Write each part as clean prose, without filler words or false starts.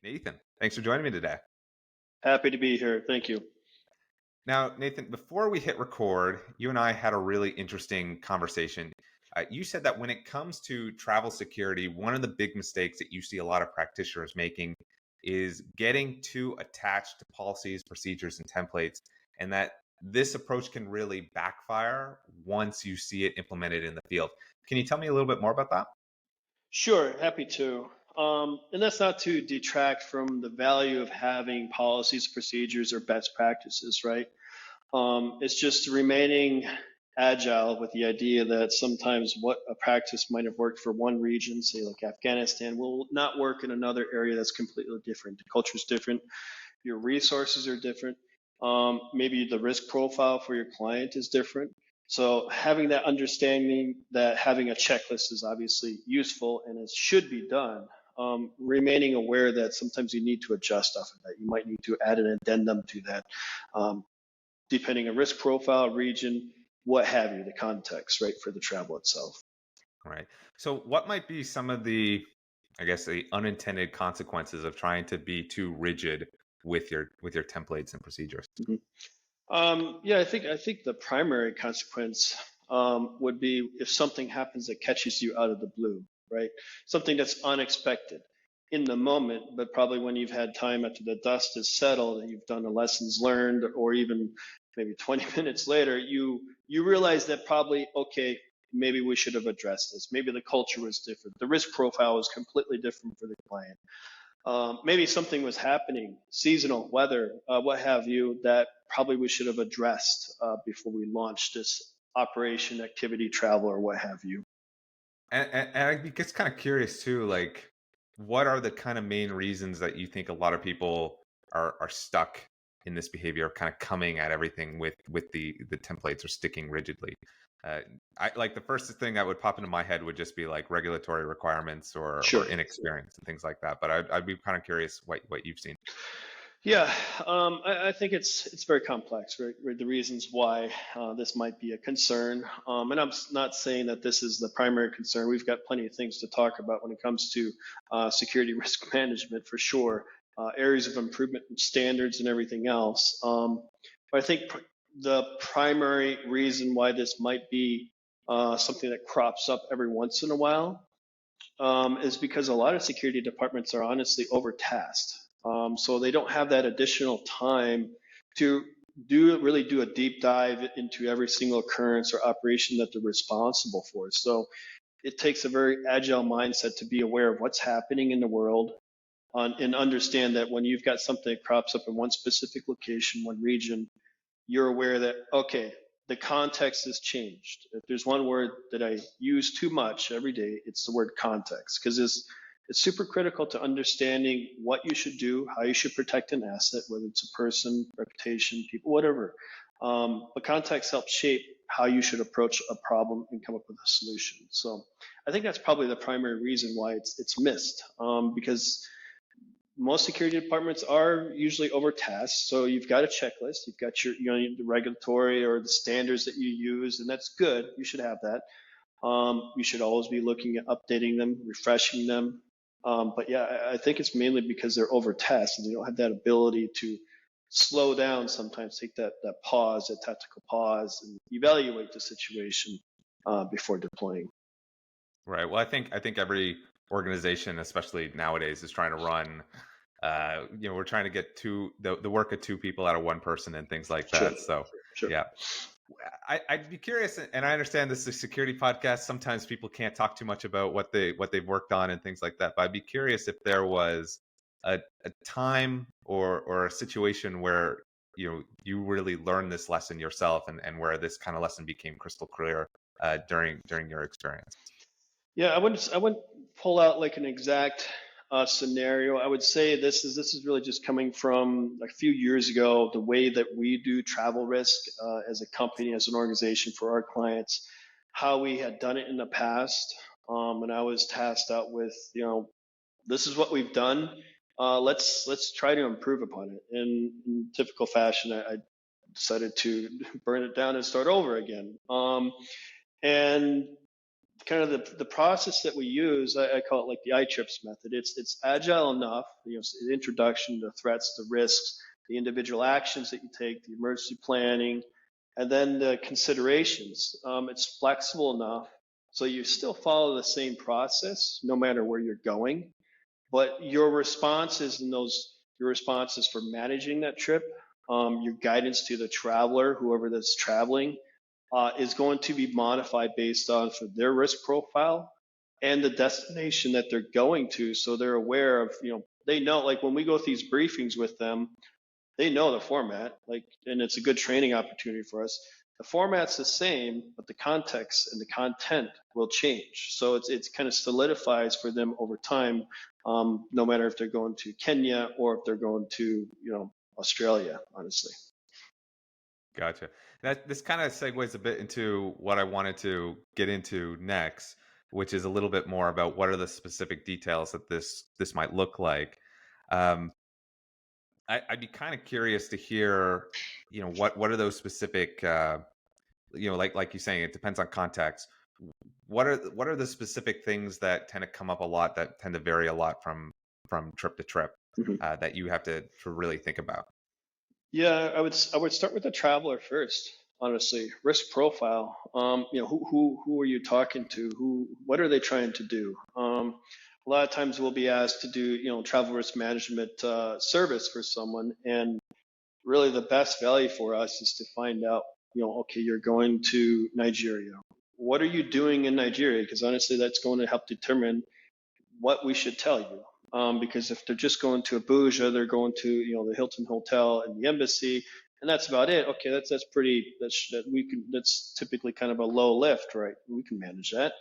Nathan, thanks for joining me today. Happy to be here. Thank you. Now, Nathan, before we hit record, you and I had a really interesting conversation. You said that when it comes to travel security, one of the big mistakes that you see a lot of practitioners making is getting too attached to policies, procedures, and templates, and that this approach can really backfire once you see it implemented in the field. Can you tell me a little bit more about that? Sure, happy to. And that's not to detract from the value of having policies, procedures, or best practices, right? It's just remaining agile with the idea that sometimes what a practice might have worked for one region, say like Afghanistan, will not work in another area that's completely different. The culture is different, your resources are different. Maybe the risk profile for your client is different. So having that understanding that having a checklist is obviously useful and it should be done. Remaining aware that sometimes you need to adjust off of that. You might need to add an addendum to that, depending on risk profile, region, what have you, the context, right, for the travel itself. Right. So, what might be some of the unintended consequences of trying to be too rigid with your templates and procedures? Mhm. Yeah, I think the primary consequence would be if something happens that catches you out of the blue, right? Something that's unexpected in the moment, but probably when you've had time after the dust is settled and you've done the lessons learned, or even maybe 20 minutes later, you realize that probably okay, maybe we should have addressed this. Maybe the culture was different, the risk profile was completely different for the client. Maybe something was happening, seasonal weather, what have you, that probably we should have addressed before we launched this operation, activity, travel, or what have you. And I guess kind of curious too, like what are the kind of main reasons that you think a lot of people are stuck in this behavior of kind of coming at everything with the templates or sticking rigidly? Uh, I like the first thing that would pop into my head would just be like regulatory requirements or Sure. inexperience and things like that. But I'd be kind of curious what you've seen. Yeah, I think it's very complex, right? Right, the reasons why this might be a concern, and not saying that this is the primary concern. We've got plenty of things to talk about when it comes to security risk management for sure, areas of improvement and standards and everything else. But I think the primary reason why this might be something that crops up every once in a while is because a lot of security departments are honestly overtasked. So they don't have that additional time to really do a deep dive into every single occurrence or operation that they're responsible for. So it takes a very agile mindset to be aware of what's happening in the world and understand that when you've got something that crops up in one specific location, one region, you're aware that, okay, the context has changed. If there's one word that I use too much every day, it's the word context, because it's super critical to understanding what you should do, how you should protect an asset, whether it's a person, reputation, people, whatever. But context helps shape how you should approach a problem and come up with a solution. So I think that's probably the primary reason why it's missed, because most security departments are usually overtasked. So you've got a checklist, you've got the regulatory or the standards that you use, and that's good. You should have that. You should always be looking at updating them, refreshing them. But yeah, I think it's mainly because they're overtasked and they don't have that ability to slow down sometimes, take that pause, that tactical pause, and evaluate the situation before deploying. Right. Well, I think every organization, especially nowadays, is trying to run. We're trying to get the work of two people out of one person and things like Sure, that. So, sure. yeah, I'd be curious, and I understand this is a security podcast. Sometimes people can't talk too much about what they've worked on and things like that. But I'd be curious if there was a time or a situation where you really learned this lesson yourself, and where this kind of lesson became crystal clear during your experience. Yeah, I wouldn't pull out like an exact scenario. I would say this is really just coming from a few years ago, the way that we do travel risk as a company, as an organization for our clients, how we had done it in the past. And I was tasked out with, this is what we've done. Let's try to improve upon it. And in typical fashion, I decided to burn it down and start over again. And kind of the process that we use, I call it like the I-trips method. It's agile enough, the introduction, the threats, the risks, the individual actions that you take, the emergency planning, and then the considerations. It's flexible enough so you still follow the same process no matter where you're going, but your responses in those your responses for managing that trip, your guidance to the traveler, whoever that's traveling, is going to be modified based on for their risk profile and the destination that they're going to. So they're aware of, they know, like when we go through these briefings with them, they know the format, like, and it's a good training opportunity for us. The format's the same, but the context and the content will change. So it's kind of solidifies for them over time, no matter if they're going to Kenya or if they're going to, Australia, honestly. Gotcha. That this kind of segues a bit into what I wanted to get into next, which is a little bit more about what are the specific details that this might look like. Um, I'd be kind of curious to hear, what are those specific, like you're saying, it depends on context. What are the specific things that tend to come up a lot that tend to vary a lot from trip to trip, Mhm. that you have to really think about? Yeah, I would start with the traveler first. Honestly, risk profile. Who are you talking to? What are they trying to do? A lot of times we'll be asked to do travel risk management service for someone, and really the best value for us is to find out. Okay, you're going to Nigeria. What are you doing in Nigeria? Because honestly, that's going to help determine what we should tell you. Because if they're just going to Abuja, they're going to the Hilton Hotel and the embassy, and that's about it. Okay, that's pretty. That's typically kind of a low lift, right? We can manage that.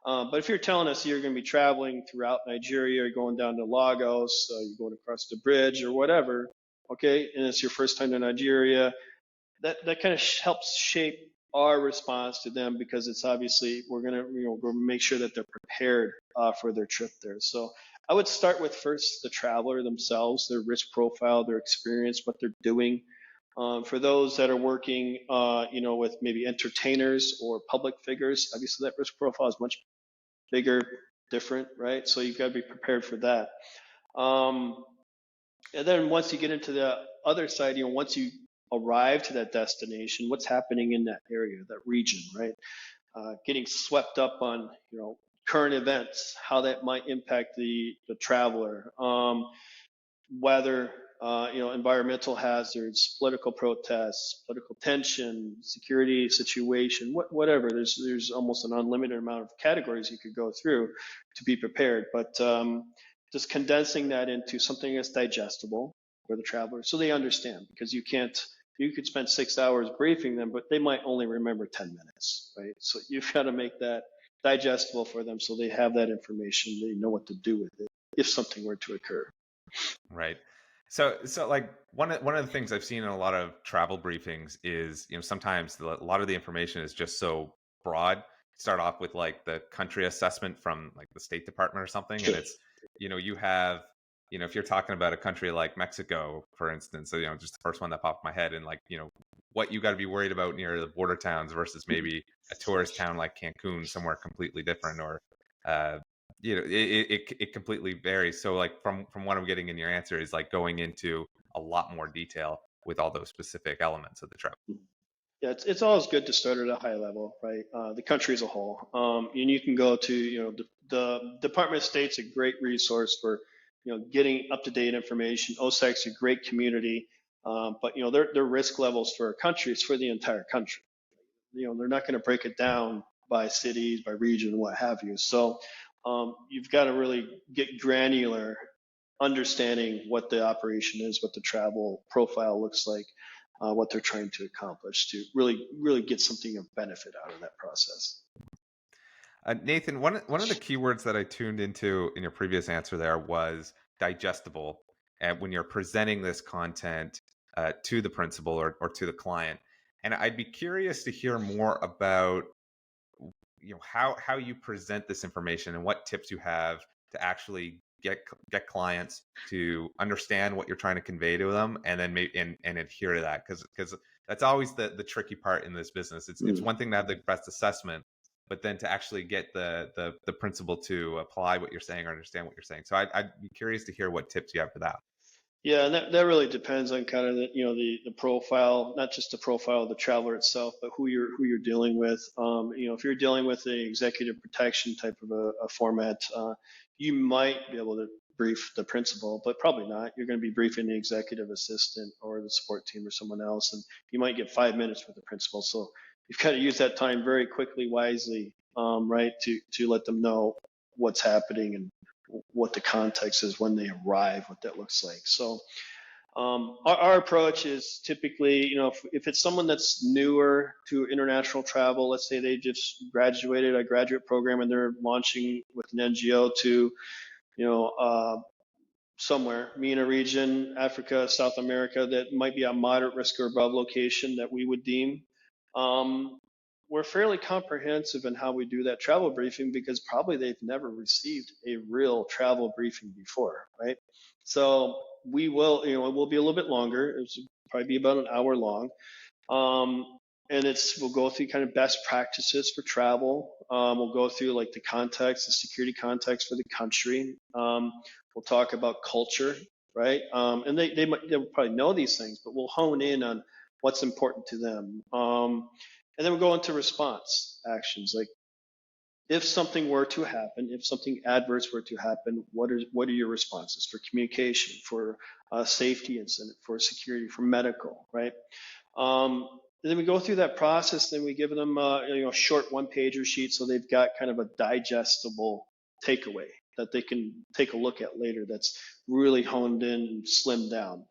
But if you're telling us you're going to be traveling throughout Nigeria, you're going down to Lagos, you're going across the bridge or whatever, okay, and it's your first time to Nigeria, that kind of helps shape our response to them because it's obviously we're gonna make sure that they're prepared for their trip there. So I would start with first the traveler themselves, their risk profile, their experience, what they're doing. For those that are working, with maybe entertainers or public figures, obviously that risk profile is much bigger, different, right? So you've got to be prepared for that. Um, and then once you get into the other side, once you arrive to that destination, what's happening in that area, that region, right? Getting swept up on, current events, how that might impact the traveler, weather, environmental hazards, political protests, political tension, security situation, whatever. There's almost an unlimited amount of categories you could go through to be prepared. But just condensing that into something that's digestible for the traveler, so they understand. Because you could spend 6 hours briefing them, but they might only remember 10 minutes, right? So you've got to make that digestible for them, so they have that information, they know what to do with it if something were to occur. Right. So like one of the things I've seen in a lot of travel briefings is, sometimes a lot of the information is just so broad. Start off with like the country assessment from like the State Department or something, and Sure. it's, you have, if you're talking about a country like Mexico, for instance, so, just the first one that popped in my head, and like, what you got to be worried about near the border towns versus maybe a tourist town like Cancun, somewhere completely different, or uh, it completely varies. So like from what I'm getting in your answer is like going into a lot more detail with all those specific elements of the trip. Yeah, it's always good to start at a high level, right? The country as a whole, and you can go to the Department of State's a great resource for getting up to date information. OSAC's a great community, but their risk levels for a country is for the entire country. They're not going to break it down by cities, by region, what have you. So you've got to really get granular, understanding what the operation is, what the travel profile looks like, what they're trying to accomplish to really get something of benefit out of that process. Nathan, one of the keywords that I tuned into in your previous answer there was digestible. And when you're presenting this content to the principal or to the client, and I'd be curious to hear more about how you present this information and what tips you have to actually get clients to understand what you're trying to convey to them, and then maybe and adhere to that, because that's always the tricky part in this business. It's Mm. one thing to have the best assessment, but then to actually get the principal to apply what you're saying or understand what you're saying. So I'd be curious to hear what tips you have for that. Yeah, and that really depends on kind of the profile, not just the profile of the traveler itself, but who you're dealing with. If you're dealing with the executive protection type of a format, you might be able to brief the principal, but probably not. You're going to be briefing the executive assistant or the support team or someone else, and you might get 5 minutes with the principal. So you've got to use that time very quickly, wisely, right, to let them know what's happening and what the context is when they arrive, what that looks like. So our approach is typically, if it's someone that's newer to international travel, let's say they just graduated a graduate program and they're launching with an NGO to, you know, uh, somewhere, MENA region, Africa, South America, that might be a moderate risk or above location that we would deem. Um, we're fairly comprehensive in how we do that travel briefing because probably they've never received a real travel briefing before, right? So we will, it will be a little bit longer. It's probably be about an hour long. Um, and we'll go through kind of best practices for travel. We'll go through like the context, the security context for the country. We'll talk about culture, right? And they'll probably know these things, but we'll hone in on what's important to them. And then we'll go into response actions, like if something were to happen, if something adverse were to happen, what are your responses for communication, for safety incident, for security, for medical, right? And then we go through that process. Then we give them a short one-pager sheet so they've got kind of a digestible takeaway that they can take a look at later. That's really honed in and slimmed down.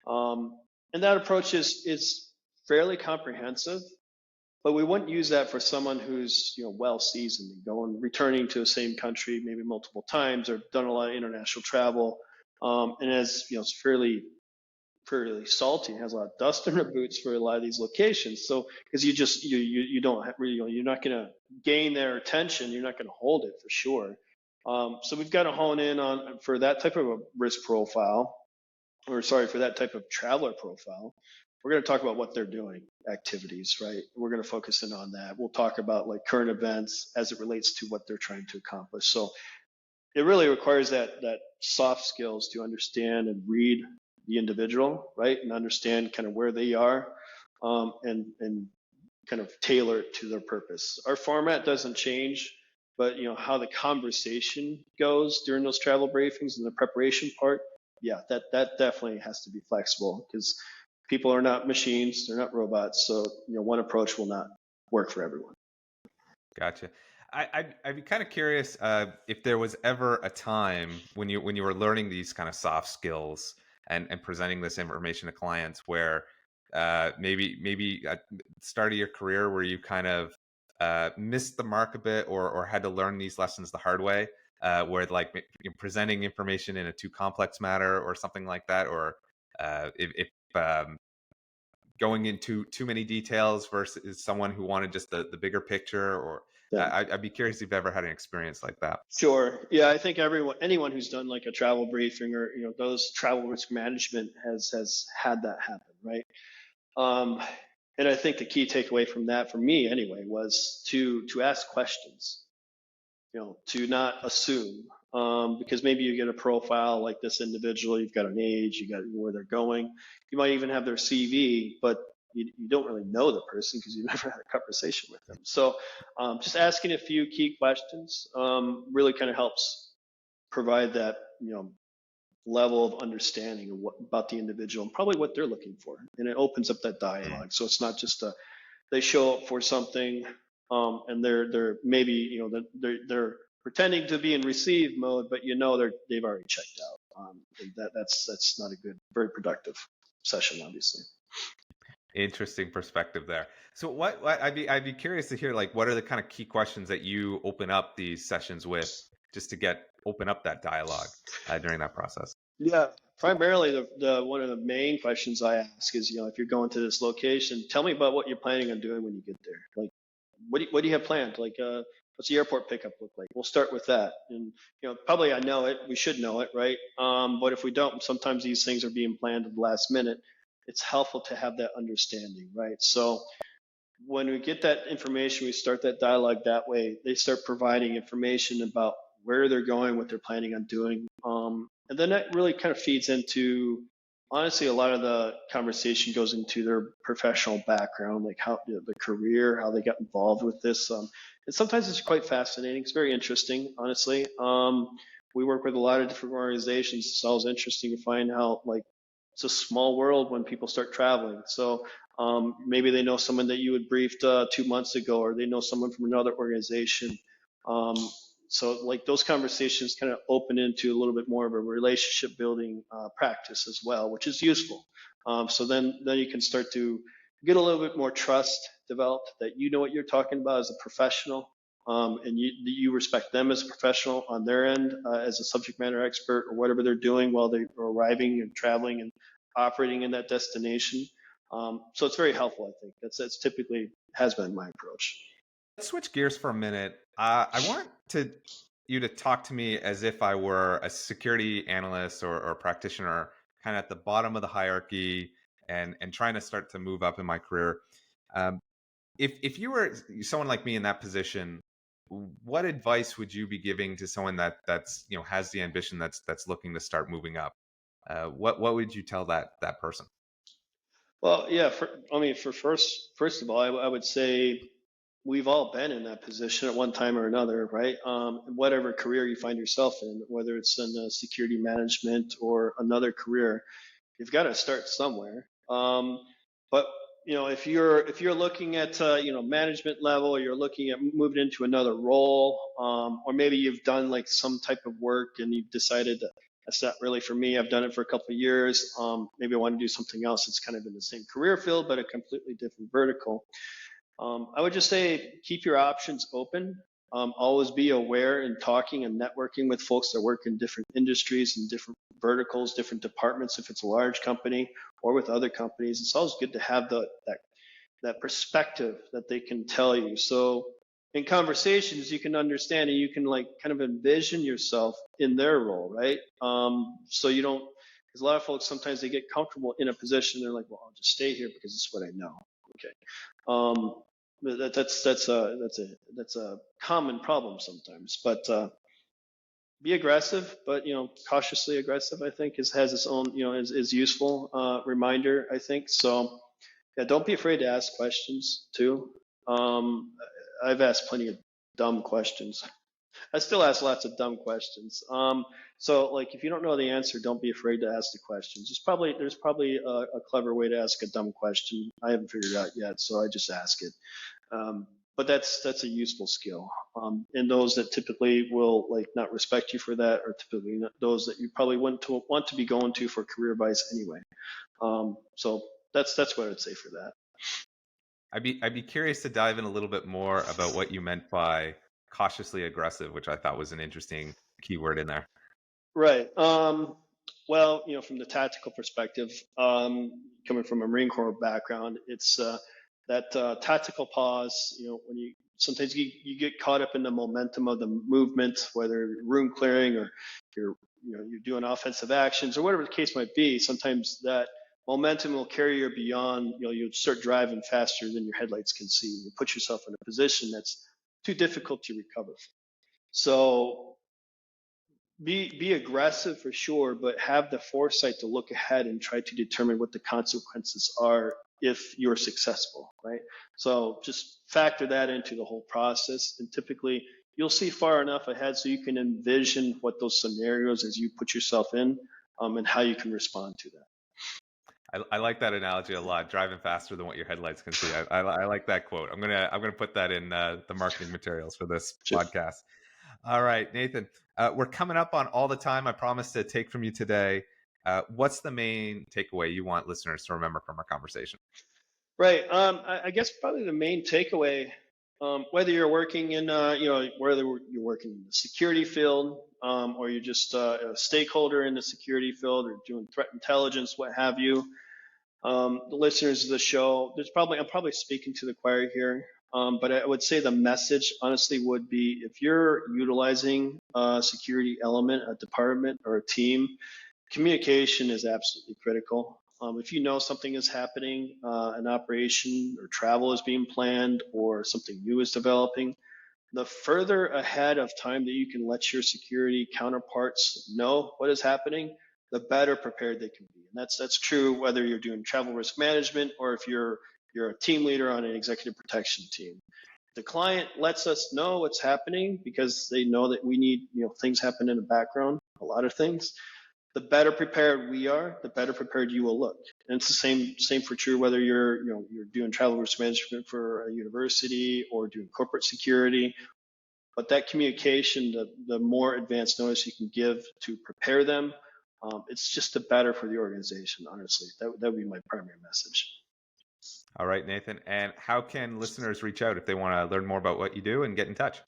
And that approach is fairly comprehensive. But we wouldn't use that for someone who's well seasoned and returning to the same country maybe multiple times or done a lot of international travel, and it's fairly salty and has a lot of dust in their boots for a lot of these locations. So because you don't have, you're not going to gain their attention, you're not going to hold it for sure. So we've got to hone in on for that type of a risk profile, or sorry, for that type of traveler profile. We're going to talk about what they're doing, activities, right? We're going to focus in on that. We'll talk about like current events as it relates to what they're trying to accomplish. So it really requires that soft skills to understand and read the individual, right, and understand kind of where they are, and kind of tailor it to their purpose. Our format doesn't change, but how the conversation goes during those travel briefings and the preparation part, yeah, that definitely has to be flexible because people are not machines, they're not robots. So one approach will not work for everyone. Gotcha. I'd be kind of curious if there was ever a time when you were learning these kind of soft skills and presenting this information to clients where maybe at the start of your career where you kind of missed the mark a bit or had to learn these lessons the hard way, where like you're presenting information in a too complex matter or something like that, or if going into too many details versus someone who wanted just the bigger picture, or Yeah. I'd be curious if you've ever had an experience like that. Sure. Yeah, I think anyone who's done like a travel briefing or those travel risk management has had that happen, right? Um, and I think the key takeaway from that, for me anyway, was to ask questions, to not assume, because maybe you get a profile like this individual, you've got an age, you got where they're going, you might even have their CV, but you don't really know the person because you never had a conversation with them. So just asking a few key questions really kind of helps provide that level of understanding of about the individual and probably what they're looking for, and it opens up that dialogue. So it's not just they show up for something and they're maybe they're pretending to be in receive mode, but they've already checked out. That's not a very productive session, obviously. Interesting perspective there. So what I'd be curious to hear, like, what are the kind of key questions that you open up these sessions with just to open up that dialogue during that process? Yeah, primarily the one of the main questions I ask is, if you're going to this location, tell me about what you're planning on doing when you get there. Like, what do you have planned? Like, what's the airport pickup look like? We'll start with that. And probably I know it. We should know it, right? But if we don't, sometimes these things are being planned at the last minute. It's helpful to have that understanding, right? So when we get that information, we start that dialogue that way. They start providing information about where they're going, what they're planning on doing. And then that really kind of feeds into, honestly, a lot of the conversation goes into their professional background, like how the career, how they got involved with this. And sometimes it's quite fascinating. It's very interesting, honestly. We work with a lot of different organizations. It's always interesting to find how, like, it's a small world when people start traveling. So maybe they know someone that you had briefed 2 months ago, or they know someone from another organization. Um, so like those conversations kind of open into a little bit more of a relationship building practice as well, which is useful. So then you can start to get a little bit more trust developed, that you know what you're talking about as a professional, and you respect them as a professional on their end, as a subject matter expert or whatever they're doing while they're arriving and traveling and operating in that destination. So it's very helpful, I think. That's typically has been my approach. Let's switch gears for a minute. I want you to talk to me as if I were a security analyst or practitioner, kind of at the bottom of the hierarchy, and trying to start to move up in my career. Um, if you were someone like me in that position, what advice would you be giving to someone that's has the ambition, that's looking to start moving up? What would you tell that person? Well, yeah. For first of all, I would say we've all been in that position at one time or another, right? Whatever career you find yourself in, whether it's in security management or another career, you've got to start somewhere. But if you're looking at management level, or you're looking at moving into another role, or maybe you've done like some type of work and you've decided that that's not really for me. I've done it for a couple of years. Maybe I want to do something else that's kind of in the same career field, but a completely different vertical. I would just say keep your options open. Always be aware and talking and networking with folks that work in different industries and different verticals, different departments. If it's a large company or with other companies, it's always good to have that perspective that they can tell you. So in conversations, you can understand and you can like kind of envision yourself in their role, right? So you don't, because a lot of folks sometimes they get comfortable in a position. They're like, well, I'll just stay here because it's what I know. Okay. Um, that's a common problem sometimes. But be aggressive, but cautiously aggressive. I think has its own is useful reminder. I think so. Yeah, don't be afraid to ask questions too. Um, I've asked plenty of dumb questions. I still ask lots of dumb questions. So like if you don't know the answer, don't be afraid to ask the questions. There's probably a clever way to ask a dumb question. I haven't figured it out yet, so I just ask it. But that's a useful skill. And those that typically will like not respect you for that are typically not those that you probably wouldn't want to be going to for career advice anyway. So that's what I'd say for that. I'd be curious to dive in a little bit more about what you meant by cautiously aggressive, which I thought was an interesting keyword in there. Right. Well, from the tactical perspective, coming from a Marine Corps background, it's that tactical pause. When you sometimes you get caught up in the momentum of the movement, whether room clearing or you're doing offensive actions or whatever the case might be. Sometimes that momentum will carry you beyond. You start driving faster than your headlights can see. You put yourself in a position that's too difficult to recover from. So be aggressive for sure, but have the foresight to look ahead and try to determine what the consequences are if you're successful, right? So just factor that into the whole process, and typically you'll see far enough ahead so you can envision what those scenarios as you put yourself in, and how you can respond to that. I like that analogy a lot. Driving faster than what your headlights can see. I like that quote. I'm gonna put that in the marketing materials for this Sure. podcast. All right, Nathan. We're coming up on all the time I promised to take from you today. What's the main takeaway you want listeners to remember from our conversation? Right. I guess probably the main takeaway, whether you're working in, whether you're working in the security field, or you're just a stakeholder in the security field or doing threat intelligence, what have you, the listeners of the show, I'm probably speaking to the choir here, but I would say the message honestly would be if you're utilizing a security element, a department or a team, communication is absolutely critical. If you know something is happening, an operation or travel is being planned, or something new is developing, the further ahead of time that you can let your security counterparts know what is happening, the better prepared they can be. And that's true whether you're doing travel risk management or if you're a team leader on an executive protection team. The client lets us know what's happening because they know that we need, things happen in the background, a lot of things. The better prepared we are, the better prepared you will look. And it's the same for true whether you're doing travel risk management for a university or doing corporate security. But that communication, the more advanced notice you can give to prepare them, it's just the better for the organization. Honestly, that would be my primary message. All right, Nathan. And how can listeners reach out if they want to learn more about what you do and get in touch?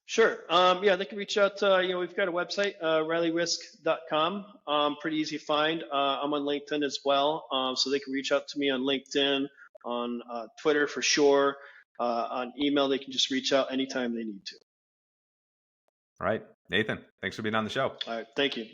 Sure. Yeah, they can reach out. We've got a website, rileyrisk.com. Pretty easy to find. I'm on LinkedIn as well, so they can reach out to me on LinkedIn, on Twitter for sure. On email, they can just reach out anytime they need to. All right, Nathan, thanks for being on the show. All right. Thank you.